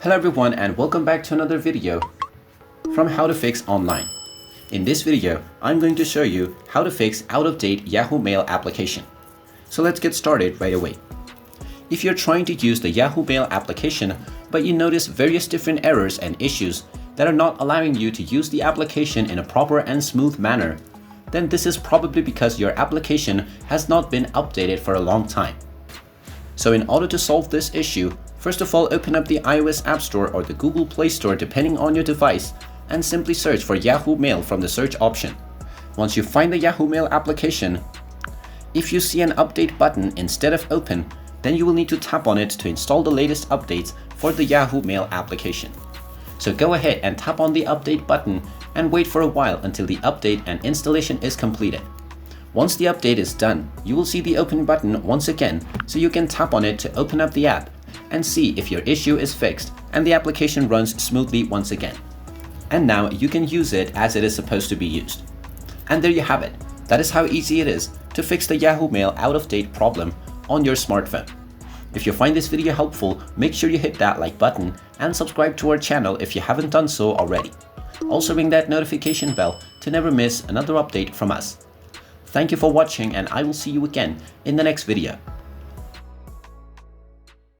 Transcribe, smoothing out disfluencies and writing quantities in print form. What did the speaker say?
Hello everyone and welcome back to another video from How to Fix Online. In this video, I'm going to show you how to fix out-of-date Yahoo Mail application. So let's get started right away. If you're trying to use the Yahoo Mail application, but you notice various different errors and issues that are not allowing you to use the application in a proper and smooth manner, then this is probably because your application has not been updated for a long time. So in order to solve this issue, first of all, open up the iOS App Store or the Google Play Store depending on your device and simply search for Yahoo Mail from the search option. Once you find the Yahoo Mail application, if you see an update button instead of open, then you will need to tap on it to install the latest updates for the Yahoo Mail application. So go ahead and tap on the update button and wait for a while until the update and installation is completed. Once the update is done, you will see the open button once again, so you can tap on it to open up the app and see if your issue is fixed and the application runs smoothly once again. And now you can use it as it is supposed to be used. And there you have it. That is how easy it is to fix the Yahoo Mail out-of-date problem on your smartphone. If you find this video helpful, make sure you hit that like button and subscribe to our channel if you haven't done so already. Also ring that notification bell to never miss another update from us. Thank you for watching and I will see you again in the next video.